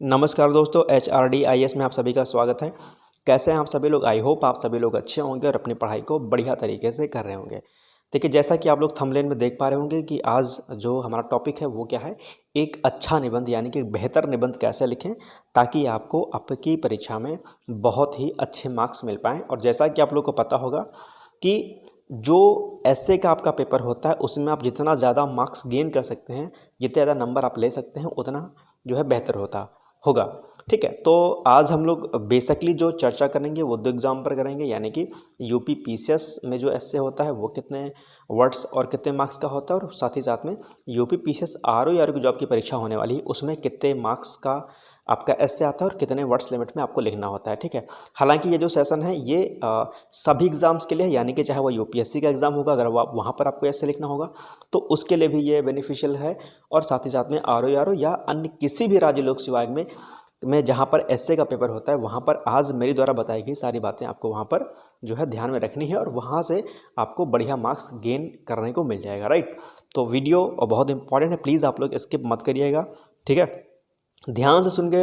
नमस्कार दोस्तों, HRDIS में आप सभी का स्वागत है। कैसे हैं आप सभी लोग? आई होप आप सभी लोग अच्छे होंगे और अपनी पढ़ाई को बढ़िया तरीके से कर रहे होंगे। देखिए, जैसा कि आप लोग थंबनेल में देख पा रहे होंगे कि आज जो हमारा टॉपिक है वो क्या है, एक अच्छा निबंध यानी कि बेहतर निबंध कैसे लिखें ताकि आपको आपकी परीक्षा में बहुत ही अच्छे मार्क्स मिल पाएँ। और जैसा कि आप लोग को पता होगा कि जो एस्से का आपका पेपर होता है उसमें आप जितना ज़्यादा मार्क्स गेन कर सकते हैं, जितने ज़्यादा नंबर आप ले सकते हैं, उतना जो है बेहतर होगा। ठीक है, तो आज हम लोग बेसिकली जो चर्चा करेंगे वो दो एग्जाम पर करेंगे, यानी कि यूपी पीसीएस में जो एस्से होता है वो कितने वर्ड्स और कितने मार्क्स का होता है, और साथ ही साथ में यूपी पीसीएस आरओ की जो आपकी परीक्षा होने वाली है उसमें कितने मार्क्स का आपका एस्से आता है और कितने वर्ड्स लिमिट में आपको लिखना होता है। ठीक है, हालांकि ये जो सेशन है ये सभी एग्जाम्स के लिए है, यानी कि चाहे वो यूपीएससी का एग्जाम होगा, अगर वहाँ पर आपको एस्से लिखना होगा तो उसके लिए भी ये बेनिफिशियल है। और साथ ही साथ में आरओ या अन्य किसी भी राज्य लोक सेवा आयोग में जहाँ पर एस्से का पेपर होता है वहाँ पर आज मेरी द्वारा बताई गई सारी बातें आपको वहाँ पर जो है ध्यान में रखनी है, और वहाँ से आपको बढ़िया मार्क्स गेन करने को मिल जाएगा। राइट, तो वीडियो बहुत इंपॉर्टेंट है, प्लीज़ आप लोग स्किप मत करिएगा। ठीक है, ध्यान से सुन के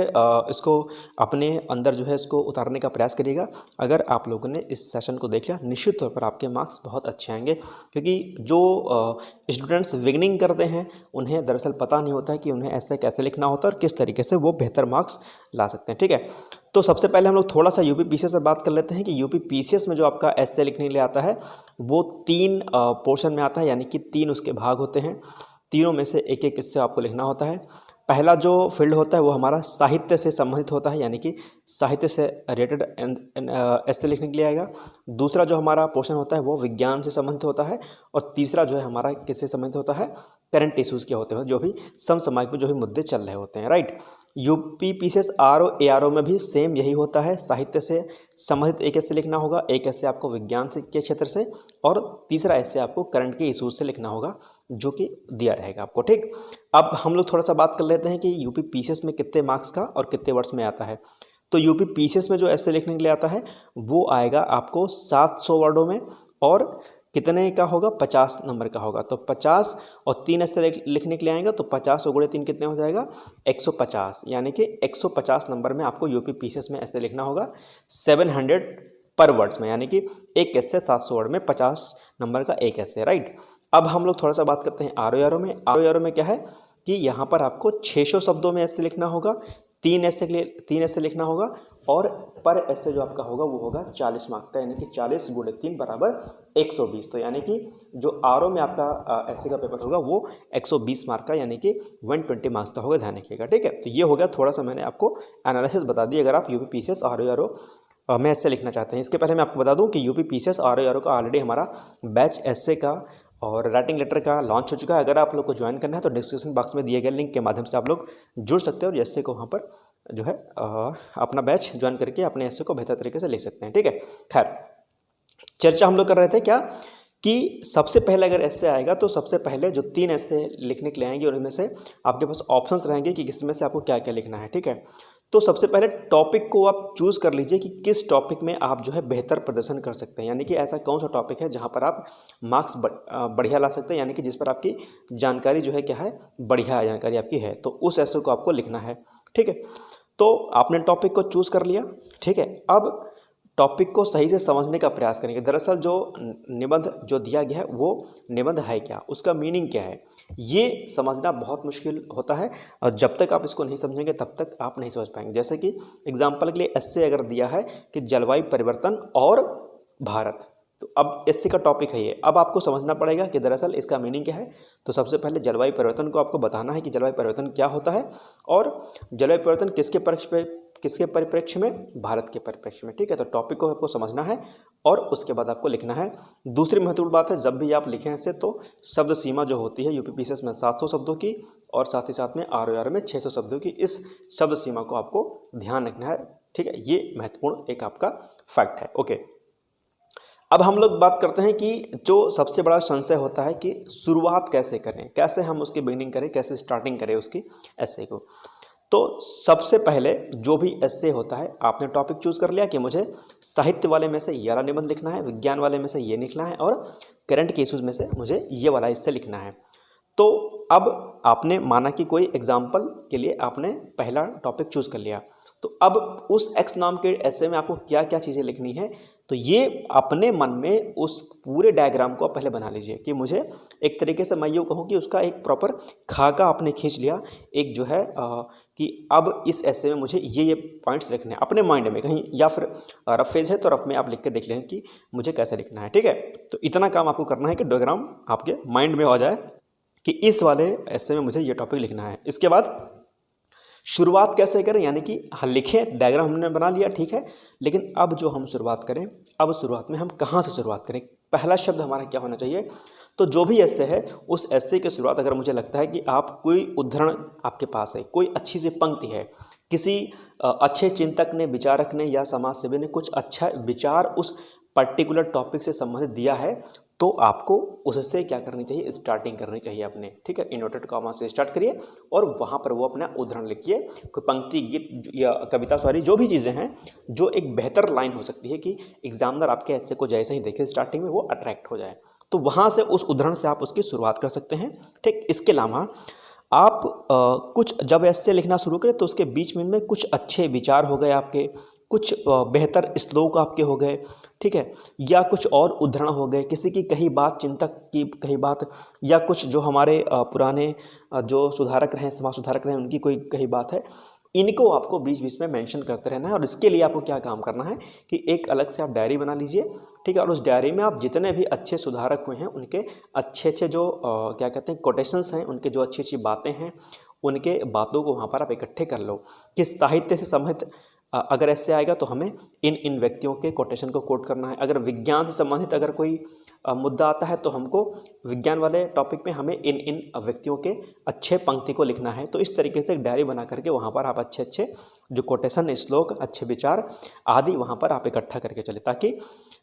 इसको अपने अंदर जो है इसको उतारने का प्रयास करिएगा। अगर आप लोगों ने इस सेशन को देख लिया, निश्चित तौर पर आपके मार्क्स बहुत अच्छे आएंगे, क्योंकि जो स्टूडेंट्स बिगनिंग करते हैं उन्हें दरअसल पता नहीं होता है कि उन्हें ऐसे कैसे लिखना होता है और किस तरीके से वो बेहतर मार्क्स ला सकते हैं। ठीक है, तो सबसे पहले हम लोग थोड़ा सा यूपी पीसीएस से बात कर लेते हैं कि यूपी पीसीएस में जो आपका एस्से लिखने के लिए आता है वो 3 पोर्शन में आता है, यानी कि 3 उसके भाग होते हैं। तीनों में से एक एक इससे आपको लिखना होता है। पहला जो फील्ड होता है वो हमारा साहित्य से संबंधित होता है, यानी कि साहित्य से रिलेटेड एस्से लिखने के लिए आएगा। दूसरा जो हमारा पोर्शन होता है वो विज्ञान से संबंधित होता है। और तीसरा जो है हमारा किससे संबंधित होता है, करंट इश्यूज़ के होते हैं, जो भी समसामयिक में जो भी मुद्दे चल रहे होते हैं। Right, UP PCS RO ARO में भी सेम यही होता है, साहित्य से संबंधित एक एस्से लिखना होगा, एक एस्से आपको विज्ञान से के क्षेत्र से, और तीसरा एस्से आपको करंट के इश्यूज से लिखना होगा, जो कि दिया रहेगा आपको। ठीक, अब हम लोग थोड़ा सा बात कर लेते हैं कि यूपी पीसीएस में कितने मार्क्स का और कितने वर्ड्स में आता है। तो यूपी पीसीएस में जो एस्से लिखने के लिए आता है वो आएगा आपको 700 वर्डों में, और कितने का होगा, 50 नंबर का होगा। तो 50 और 3 ऐसे लिखने के लिए आएगा तो 50 और गुणे 3 कितने हो जाएगा, 150, यानी कि 150 नंबर में आपको यूपी पीसीएस में ऐसे लिखना होगा 700 पर वर्ड्स में, यानी कि एक ऐसे 700 वर्ड में 50 नंबर का एक ऐसे। राइट, अब हम लोग थोड़ा सा बात करते हैं आरओ में। आरओ में क्या है कि यहाँ पर आपको 600 शब्दों में ऐसे लिखना होगा, 3 ऐसे लिखना होगा, और पर ऐसे जो आपका होगा वो होगा 40 मार्क का, यानी कि 40 गुणे 3 बराबर 120। तो यानी कि जो आरओ में आपका ऐसे का पेपर होगा वो 120 मार्क का, यानी कि 120 मार्क्स का होगा, ध्यान रखिएगा। ठीक है, तो ये हो गया थोड़ा सा मैंने आपको एनालिसिस बता दी अगर आप यूपी पीसीएस आरओ में ऐसे लिखना चाहते हैं। इसके पहले मैं आपको बता दूं कि यूपी पीसीएस आरओ का ऑलरेडी हमारा बैच ऐसे का और राइटिंग लेटर का लॉन्च हो चुका है। अगर आप लोग को ज्वाइन करना है तो डिस्क्रिप्शन बॉक्स में दिए गए लिंक के माध्यम से आप लोग जुड़ सकते हैं और एस्से को वहाँ पर जो है अपना बैच ज्वाइन करके अपने एस्से को बेहतर तरीके से ले सकते हैं। ठीक है, खैर चर्चा हम लोग कर रहे थे क्या कि सबसे पहले अगर एस्से आएगा तो सबसे पहले जो 3 एस्से लिखने के लिए आएंगे उनमें से आपके पास ऑप्शंस रहेंगे कि किसमें से आपको क्या क्या लिखना है। ठीक है, तो सबसे पहले टॉपिक को आप चूज़ कर लीजिए कि किस टॉपिक में आप जो है बेहतर प्रदर्शन कर सकते हैं, यानी कि ऐसा कौन सा टॉपिक है जहां पर आप मार्क्स बढ़िया ला सकते हैं, यानी कि जिस पर आपकी जानकारी जो है क्या है, बढ़िया जानकारी आपकी है, तो उस एस्से को आपको लिखना है। ठीक है, तो आपने टॉपिक को चूज़ कर लिया। ठीक है, अब टॉपिक को सही से समझने का प्रयास करेंगे। दरअसल जो निबंध जो दिया गया है वो निबंध है क्या, उसका मीनिंग क्या है, ये समझना बहुत मुश्किल होता है, और जब तक आप इसको नहीं समझेंगे तब तक आप नहीं समझ पाएंगे। जैसे कि एग्जाम्पल के लिए एस्से अगर दिया है कि जलवायु परिवर्तन और भारत, तो अब एस्से का टॉपिक है ये, अब आपको समझना पड़ेगा कि दरअसल इसका मीनिंग क्या है। तो सबसे पहले जलवायु परिवर्तन को आपको बताना है कि जलवायु परिवर्तन क्या होता है, और जलवायु परिवर्तन किसके परिप्रेक्ष्य में, भारत के परिप्रेक्ष्य में। ठीक है, तो टॉपिक को आपको समझना है और उसके बाद आपको लिखना है। दूसरी महत्वपूर्ण बात है, जब भी आप लिखें ऐसे तो शब्द सीमा जो होती है यूपी पीसीएस में 700 शब्दों की, और साथ ही साथ में आरओआर में 600 शब्दों की, इस शब्द सीमा को आपको ध्यान रखना है। ठीक है, ये महत्वपूर्ण एक आपका फैक्ट है। ओके, अब हम लोग बात करते हैं कि जो सबसे बड़ा संशय होता है कि शुरुआत कैसे करें, कैसे हम उसकी बिगिनिंग करें, कैसे स्टार्टिंग करें उसकी एस्से को। तो सबसे पहले जो भी एस्से होता है, आपने टॉपिक चूज कर लिया कि मुझे साहित्य वाले में से ये वाला निबंध लिखना है, विज्ञान वाले में से ये लिखना है, और करंट के इश्यूज में से मुझे ये वाला इससे लिखना है। तो अब आपने माना कि कोई एग्जाम्पल के लिए आपने पहला टॉपिक चूज़ कर लिया, तो अब उस एक्स नाम के ऐसे में आपको क्या क्या चीज़ें लिखनी है, तो ये अपने मन में उस पूरे डायग्राम को आप पहले बना लीजिए कि मुझे एक तरीके से मैं यूँ कहूँ कि उसका एक प्रॉपर खाका आपने खींच लिया, एक जो है कि अब इस ऐसे में मुझे ये पॉइंट्स लिखने हैं अपने माइंड में कहीं, या फिर रफ पेज है तो रफ में आप लिख के देख लें कि मुझे कैसे लिखना है, ठीक है। तो इतना काम आपको करना है कि डायग्राम आपके माइंड में हो जाए कि इस वाले ऐसे में मुझे ये टॉपिक लिखना है। इसके बाद शुरुआत कैसे करें, यानी कि लिखें, डायग्राम हमने बना लिया, ठीक है, लेकिन अब जो हम शुरुआत करें, अब शुरुआत में हम कहाँ से शुरुआत करें, पहला शब्द हमारा क्या होना चाहिए। तो जो भी ऐसे है उस ऐसे की शुरुआत, अगर मुझे लगता है कि आप कोई उद्धरण आपके पास है, कोई अच्छी सी पंक्ति है, किसी अच्छे चिंतक ने, विचारक ने या समाज सेवी ने कुछ अच्छा विचार उस पर्टिकुलर टॉपिक से संबंधित दिया है, तो आपको उससे क्या करनी चाहिए, स्टार्टिंग करनी चाहिए अपने, ठीक है। इन्वर्टेड कॉमा से स्टार्ट करिए और वहाँ पर वो अपना उदाहरण लिखिए, कोई पंक्ति, गीत या कविता, सॉरी, जो भी चीज़ें हैं, जो एक बेहतर लाइन हो सकती है कि एग्जामिनर आपके ऐसे को जैसे ही देखे स्टार्टिंग में वो अट्रैक्ट हो जाए, तो वहाँ से उस उदाहरण से आप उसकी शुरुआत कर सकते हैं, ठीक। इसके अलावा आप कुछ जब ऐसे लिखना शुरू करें तो उसके बीच में कुछ अच्छे विचार हो गए आपके, कुछ बेहतर श्लोक आपके हो गए, ठीक है, या कुछ और उद्धरण हो गए, किसी की कही बात, चिंतक की कही बात, या कुछ जो हमारे पुराने जो सुधारक रहे, समाज सुधारक रहे, उनकी कोई कही बात है, इनको आपको बीच बीच में मेंशन करते रहना है। और इसके लिए आपको क्या काम करना है कि एक अलग से आप डायरी बना लीजिए, ठीक है, और उस डायरी में आप जितने भी अच्छे सुधारक हुए हैं उनके अच्छे अच्छे जो क्या कहते हैं कोटेशंस हैं, उनके जो अच्छी अच्छी बातें हैं, उनके बातों को वहाँ पर आप इकट्ठे कर लो कि साहित्य से संबंधित अगर ऐसे आएगा तो हमें इन इन व्यक्तियों के कोटेशन को कोट करना है। अगर विज्ञान से संबंधित अगर कोई मुद्दा आता है तो हमको विज्ञान वाले टॉपिक में हमें इन इन व्यक्तियों के अच्छे पंक्ति को लिखना है। तो इस तरीके से एक डायरी बना करके वहाँ पर आप अच्छे अच्छे जो कोटेशन, श्लोक, अच्छे विचार आदि वहाँ पर आप इकट्ठा करके चले, ताकि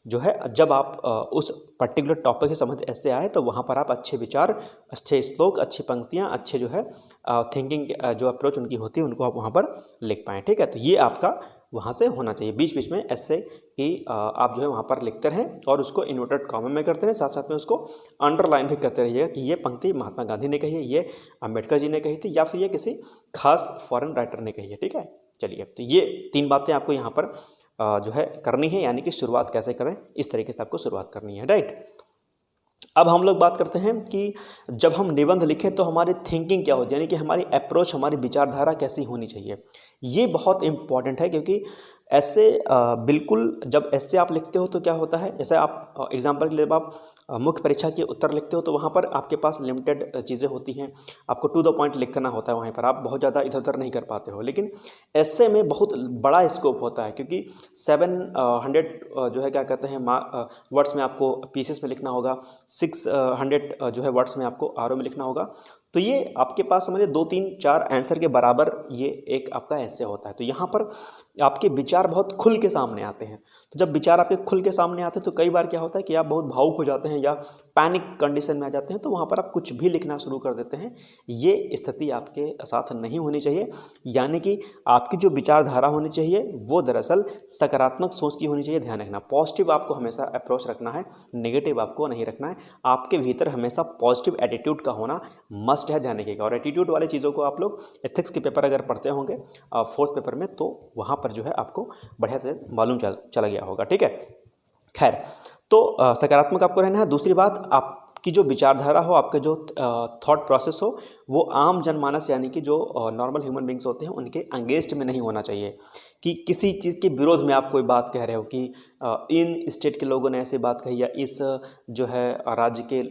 जो है जब आप उस पर्टिकुलर टॉपिक से संबंधित ऐसे आए तो वहाँ पर आप अच्छे विचार, अच्छे श्लोक, अच्छी पंक्तियाँ, अच्छे जो है थिंकिंग जो अप्रोच उनकी होती है उनको आप वहाँ पर लिख पाएँ, ठीक है। तो ये आपका वहाँ से होना चाहिए, बीच बीच में ऐसे कि आप जो है वहाँ पर लिखते रहें और उसको इन्वर्टेड कॉमा में करते रहें, साथ साथ में उसको अंडरलाइन भी करते रहिएगा कि ये पंक्ति महात्मा गांधी ने कही है, ये अम्बेडकर जी ने कही थी, या फिर ये किसी खास फॉरेन राइटर ने कही है, ठीक है। चलिए, तो ये 3 बातें आपको यहाँ पर जो है करनी है, यानी कि शुरुआत कैसे करें, इस तरीके से आपको शुरुआत करनी है, राइट। अब हम लोग बात करते हैं कि जब हम निबंध लिखें तो हमारी थिंकिंग क्या होती है, यानी कि हमारी अप्रोच, हमारी विचारधारा कैसी होनी चाहिए। ये बहुत इम्पॉर्टेंट है, क्योंकि ऐसे बिल्कुल जब ऐसे आप लिखते हो तो क्या होता है, जैसे आप एग्जांपल के लिए आप मुख्य परीक्षा के उत्तर लिखते हो तो वहाँ पर आपके पास लिमिटेड चीज़ें होती हैं, आपको टू द पॉइंट लिखना होता है, वहाँ पर आप बहुत ज़्यादा इधर उधर नहीं कर पाते हो। लेकिन ऐसे में बहुत बड़ा स्कोप होता है, क्योंकि 700 जो है क्या कहते हैं वर्ड्स में आपको पीसेस में लिखना होगा, 600 जो है वर्ड्स में आपको आरओ में लिखना होगा। तो ये आपके पास समझिए 2, 3, 4 आंसर के बराबर ये एक आपका ऐसे होता है। तो यहाँ पर आपके विचार बहुत खुल के सामने आते हैं। तो जब विचार आपके खुल के सामने आते हैं तो कई बार क्या होता है कि आप बहुत भावुक हो जाते हैं या पैनिक कंडीशन में आ जाते हैं, तो वहाँ पर आप कुछ भी लिखना शुरू कर देते हैं। ये स्थिति आपके साथ नहीं होनी चाहिए, यानी कि आपकी जो विचारधारा होनी चाहिए वो दरअसल सकारात्मक सोच की होनी चाहिए। ध्यान रखना, पॉजिटिव आपको हमेशा अप्रोच रखना है, नेगेटिव आपको नहीं रखना है। आपके भीतर हमेशा पॉजिटिव एटीट्यूड का होना मस्ट है, ध्यान रखिएगा। और एटीट्यूड वाली चीज़ों को आप लोग एथिक्स के पेपर अगर पढ़ते होंगे 4th पेपर में, तो वहाँ पर जो है आपको बढ़िया से मालूम चला गया होगा, ठीक है। खैर, तो सकारात्मक आपको रहना है। दूसरी बात, आपकी जो विचारधारा हो, आपके जो थॉट प्रोसेस हो, वो आम जनमानस यानी कि जो नॉर्मल ह्यूमन बींग्स होते हैं उनके अगेंस्ट में नहीं होना चाहिए, कि किसी चीज़ के विरोध में आप कोई बात कह रहे हो कि इन स्टेट के लोगों ने ऐसी बात कही, या इस जो है राज्य के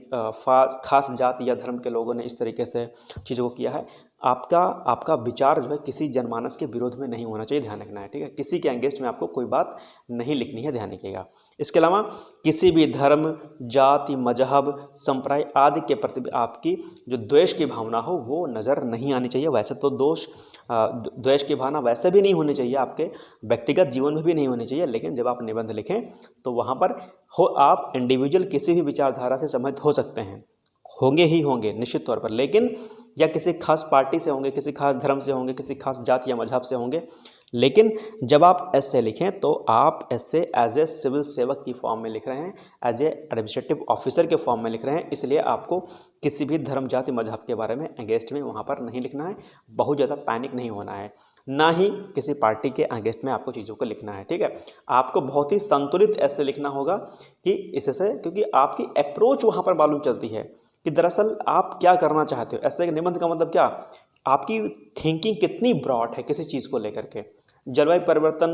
खास जाति या धर्म के लोगों ने इस तरीके से चीज़ों को किया है। आपका विचार जो है किसी जनमानस के विरोध में नहीं होना चाहिए, ध्यान रखना है, ठीक है। किसी के अगेंस्ट में आपको कोई बात नहीं लिखनी है, ध्यान रखिएगा। इसके अलावा किसी भी धर्म, जाति, मजहब, संप्रदाय आदि के प्रति आपकी जो द्वेष की भावना हो वो नज़र नहीं आनी चाहिए। वैसे तो द्वेष की भावना वैसे भी नहीं होनी चाहिए, आपके व्यक्तिगत जीवन में भी नहीं होनी चाहिए, लेकिन जब आप निबंध लिखें तो वहाँ पर आप इंडिविजुअल किसी भी विचारधारा से संबंधित हो सकते हैं, होंगे ही होंगे निश्चित तौर पर, लेकिन या किसी खास पार्टी से होंगे, किसी खास धर्म से होंगे, किसी खास जाति या मजहब से होंगे। लेकिन जब आप ऐसे लिखें तो आप ऐसे एज ए सिविल सेवक की फॉर्म में लिख रहे हैं, एज ए एडमिनिस्ट्रेटिव ऑफिसर के फॉर्म में लिख रहे हैं, इसलिए आपको किसी भी धर्म जाति मजहब के बारे में अगेंस्ट में वहाँ पर नहीं लिखना है। बहुत ज़्यादा पैनिक नहीं होना है, ना ही किसी पार्टी के अगेंस्ट में आपको चीज़ों को लिखना है। ठीक है, आपको बहुत ही संतुलित ऐसे लिखना होगा कि इससे, क्योंकि आपकी अप्रोच वहाँ पर मालूम चलती है कि दरअसल आप क्या करना चाहते हो। ऐसे निबंध का मतलब क्या, आपकी थिंकिंग कितनी ब्रॉड है किसी चीज़ को लेकर के। जलवायु परिवर्तन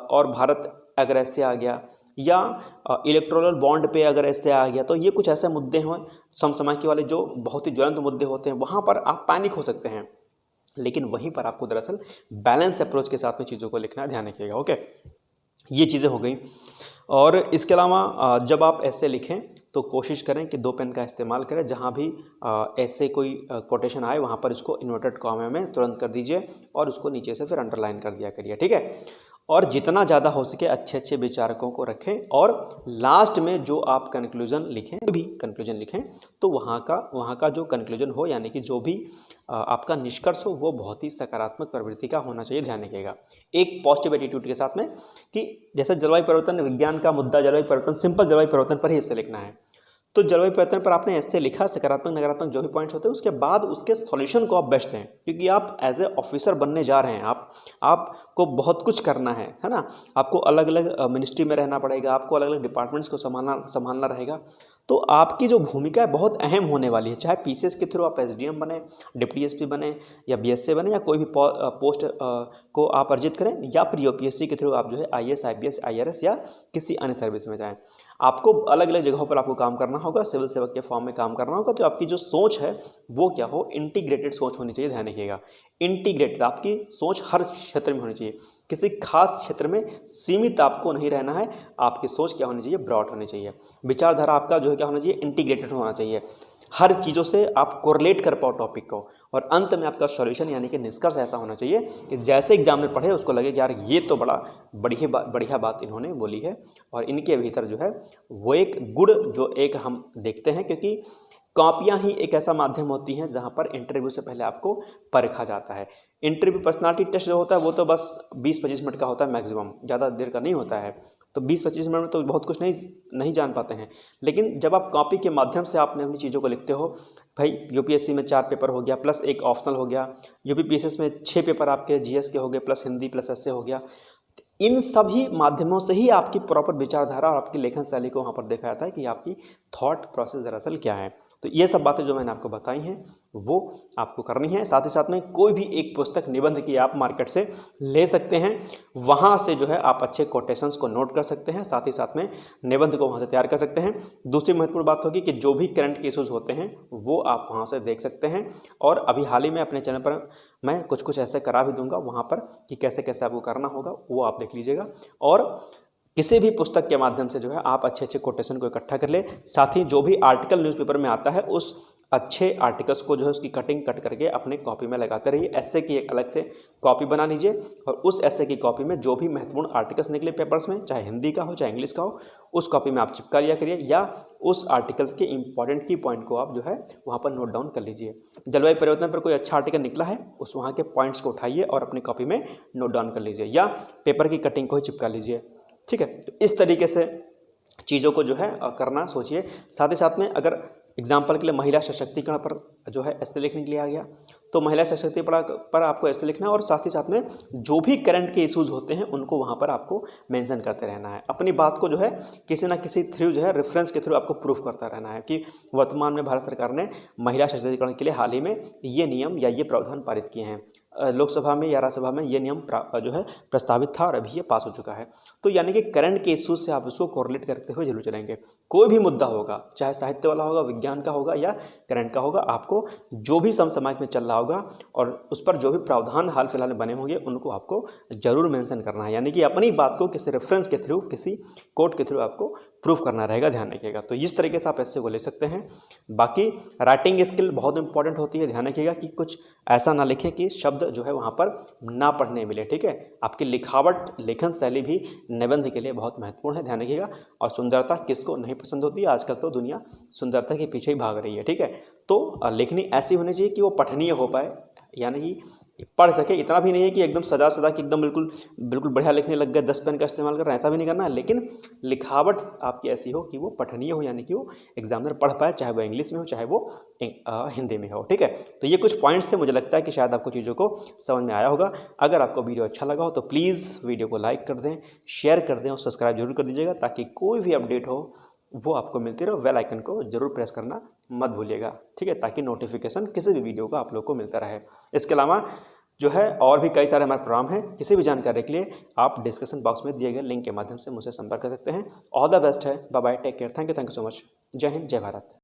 और भारत अगर ऐसे आ गया, या इलेक्टोरल बॉन्ड पे अगर ऐसे आ गया, तो ये कुछ ऐसे मुद्दे हैं समसामयिक वाले जो बहुत ही ज्वलंत मुद्दे होते हैं, वहाँ पर आप पैनिक हो सकते हैं। लेकिन वहीं पर आपको दरअसल बैलेंस अप्रोच के साथ में चीज़ों को लिखना है, ध्यान रखिएगा। ओके, ये चीज़ें हो गई। और इसके अलावा जब आप ऐसे लिखें तो कोशिश करें कि 2 पेन का इस्तेमाल करें। जहाँ भी ऐसे कोई कोटेशन आए वहाँ पर इसको इन्वर्टेड कॉमा में तुरंत कर दीजिए और उसको नीचे से फिर अंडरलाइन कर दिया करिए। ठीक है, और जितना ज़्यादा हो सके अच्छे अच्छे विचारकों को रखें, और लास्ट में जो आप कंक्लूजन लिखें, भी कंक्लूजन लिखें तो वहाँ का जो कंक्लूजन हो, यानी कि जो भी आपका निष्कर्ष हो, वो बहुत ही सकारात्मक प्रवृत्ति का होना चाहिए। ध्यान रखिएगा, एक पॉजिटिव एटीट्यूड के साथ में, कि जैसे जलवायु परिवर्तन विज्ञान का मुद्दा जलवायु परिवर्तन, सिंपल जलवायु परिवर्तन पर ही इससे लिखना है। तो जलवायु परिवर्तन पर आपने ऐसे लिखा, सकारात्मक नकारात्मक जो भी पॉइंट्स होते हैं, उसके बाद उसके सॉल्यूशन को आप बेस्ट दें, क्योंकि आप एज ए ऑफिसर बनने जा रहे हैं। आपको बहुत कुछ करना है ना। आपको अलग अलग मिनिस्ट्री में रहना पड़ेगा, आपको अलग अलग डिपार्टमेंट्स को संभालना रहेगा। तो आपकी जो भूमिका है बहुत अहम होने वाली है, चाहे पीसीएस के थ्रू आप एसडीएम बने, डिप्टी एसपी बने, या बीएसए बने, या कोई भी पोस्ट को आप अर्जित करें, या फिर यूपीएससी के थ्रू आप जो है आईएएस, आईपीएस, आईआरएस या किसी अन्य सर्विस में जाएं। आपको अलग अलग जगहों पर आपको काम करना होगा, सिविल सेवक के फॉर्म में काम करना होगा। तो आपकी जो सोच है वो क्या हो, इंटीग्रेटेड सोच होनी चाहिए। ध्यान रखिएगा, इंटीग्रेटेड आपकी सोच हर क्षेत्र में होनी चाहिए, किसी खास क्षेत्र में सीमित आपको नहीं रहना है। आपकी सोच क्या होनी चाहिए, ब्रॉड होनी चाहिए। विचारधारा आपका जो है क्या होना चाहिए, इंटीग्रेटेड होना चाहिए। हर चीज़ों से आप कोरिलेट कर पाओ टॉपिक को, और अंत में आपका सॉल्यूशन यानी कि निष्कर्ष ऐसा होना चाहिए कि जैसे एग्जाम में पढ़े उसको लगे कि यार ये तो बड़ा बढ़िया बात इन्होंने बोली है, और इनके भीतर जो है वो एक गुण जो एक हम देखते हैं, क्योंकि कॉपियाँ ही एक ऐसा माध्यम होती हैं जहाँ पर इंटरव्यू से पहले आपको परखा जाता है। इंटरव्यू पर्सनालिटी टेस्ट जो होता है वो तो बस 20-25 मिनट का होता है मैक्सिमम, ज़्यादा देर का नहीं होता है। तो 20-25 मिनट में तो बहुत कुछ नहीं जान पाते हैं। लेकिन जब आप कॉपी के माध्यम से आपने अपनी चीज़ों को लिखते हो, भाई यूपीएससी में 4 पेपर हो गया प्लस एक ऑप्शनल हो गया, यूपीपीएससी में 6 पेपर आपके जीएस के हो गए प्लस हिंदी प्लस एसए हो गया। इन सभी माध्यमों से ही आपकी प्रॉपर विचारधारा और आपकी लेखन शैली को वहाँ पर देखा जाता है कि आपकी थॉट प्रोसेस दरअसल क्या है। तो ये सब बातें जो मैंने आपको बताई हैं वो आपको करनी है। साथ ही साथ में कोई भी एक पुस्तक निबंध की आप मार्केट से ले सकते हैं, वहाँ से जो है आप अच्छे कोटेशंस को नोट कर सकते हैं, साथ ही साथ में निबंध को वहाँ से तैयार कर सकते हैं। दूसरी महत्वपूर्ण बात होगी कि जो भी करंट केसेस होते हैं वो आप वहाँ से देख सकते हैं, और अभी हाल ही में अपने चैनल पर मैं कुछ ऐसे करा भी दूंगा वहाँ पर कि कैसे कैसे आपको करना होगा, वो आप देख लीजिएगा। और किसी भी पुस्तक के माध्यम से जो है आप अच्छे अच्छे कोटेशन को इकट्ठा कर ले। साथ ही जो भी आर्टिकल न्यूज़पेपर में आता है उस अच्छे आर्टिकल्स को जो है उसकी कटिंग कट करके अपने कॉपी में लगाते रहिए। एस्से की एक अलग से कॉपी बना लीजिए, और उस एस्से की कॉपी में जो भी महत्वपूर्ण आर्टिकल्स निकले पेपर्स में, चाहे हिंदी का हो चाहे इंग्लिश का हो, उस कॉपी में आप चिपका लिया करिए, या उस आर्टिकल्स के इंपॉर्टेंट की पॉइंट को आप जो है वहाँ पर नोट डाउन कर लीजिए। जलवायु परिवर्तन पर कोई अच्छा आर्टिकल निकला है, उस वहाँ के पॉइंट्स को उठाइए और अपनी कॉपी में नोट डाउन कर लीजिए, या पेपर की कटिंग को ही चिपका लीजिए। ठीक है, तो इस तरीके से चीज़ों को जो है करना सोचिए। साथ ही साथ में अगर एग्जाम्पल के लिए महिला सशक्तिकरण पर जो है ऐसे लिखने के लिए आ गया, तो महिला सशक्तिकरण पर आपको ऐसे लिखना है, और साथ ही साथ में जो भी करंट के इश्यूज होते हैं उनको वहाँ पर आपको मेंशन करते रहना है। अपनी बात को जो है किसी ना किसी थ्रू जो है रेफरेंस के थ्रू आपको प्रूफ करता रहना है कि वर्तमान में भारत सरकार ने महिला सशक्तिकरण के लिए हाल ही में ये नियम या ये प्रावधान पारित किए हैं। लोकसभा में या राज्यसभा में ये नियम जो है प्रस्तावित था और अभी ये पास हो चुका है। तो यानी कि करंट के इश्यूज से आप उसको कोरिलेट करते हुए जरूर चलेंगे। कोई भी मुद्दा होगा, चाहे साहित्य वाला होगा, विज्ञान का होगा या करंट का होगा, आपको जो भी समसामयिक में चल रहा होगा और उस पर जो भी प्रावधान हाल फिलहाल में बने होंगे उनको आपको जरूर मेंशन करना है। यानी कि अपनी बात को किसी रेफरेंस के थ्रू, किसी कोट के थ्रू आपको प्रूफ करना रहेगा, ध्यान रखिएगा। तो इस तरीके से आप ऐसे को ले सकते हैं। बाकी राइटिंग स्किल बहुत इंपॉर्टेंट होती है, ध्यान रखिएगा कि कुछ ऐसा ना लिखें कि शब्द जो है वहाँ पर ना पढ़ने मिले, ठीक है। आपकी लिखावट, लेखन शैली भी निबंध के लिए बहुत महत्वपूर्ण है, ध्यान रखिएगा। और सुंदरता किसको नहीं पसंद होती है, आजकल तो दुनिया सुंदरता के पीछे ही भाग रही है, ठीक है। तो लेखनी ऐसी होनी चाहिए कि वो पठनीय हो पाए, यानी कि पढ़ सके। इतना भी नहीं है कि एकदम सदा सदा कि एकदम बिल्कुल बिल्कुल बढ़िया लिखने लग गए, 10 पेन का इस्तेमाल कर रहे हैं, ऐसा भी नहीं करना है। लेकिन लिखावट आपकी ऐसी हो कि वो पठनीय हो, यानी कि वो एग्जामिनर पढ़ पाए, चाहे वो इंग्लिश में हो चाहे वो हिंदी में हो, ठीक है। तो ये कुछ पॉइंट्स से मुझे लगता है कि शायद आपको चीज़ों को समझ में आया होगा। अगर आपको वीडियो अच्छा लगा हो तो प्लीज़ वीडियो को लाइक कर दें, शेयर कर दें और सब्सक्राइब जरूर कर दीजिएगा, ताकि कोई भी अपडेट हो वो आपको मिलती रहे। बेल आइकन को जरूर प्रेस करना मत भूलिएगा, ठीक है, ताकि नोटिफिकेशन किसी भी वीडियो का आप लोग को मिलता रहे। इसके अलावा जो है और भी कई सारे हमारे प्रोग्राम हैं, किसी भी जानकारी के लिए आप डिस्क्रिप्शन बॉक्स में दिए गए लिंक के माध्यम से मुझसे संपर्क कर सकते हैं। ऑल द बेस्ट है, bye bye, take care, thank you so much. जय हिंद, जय भारत।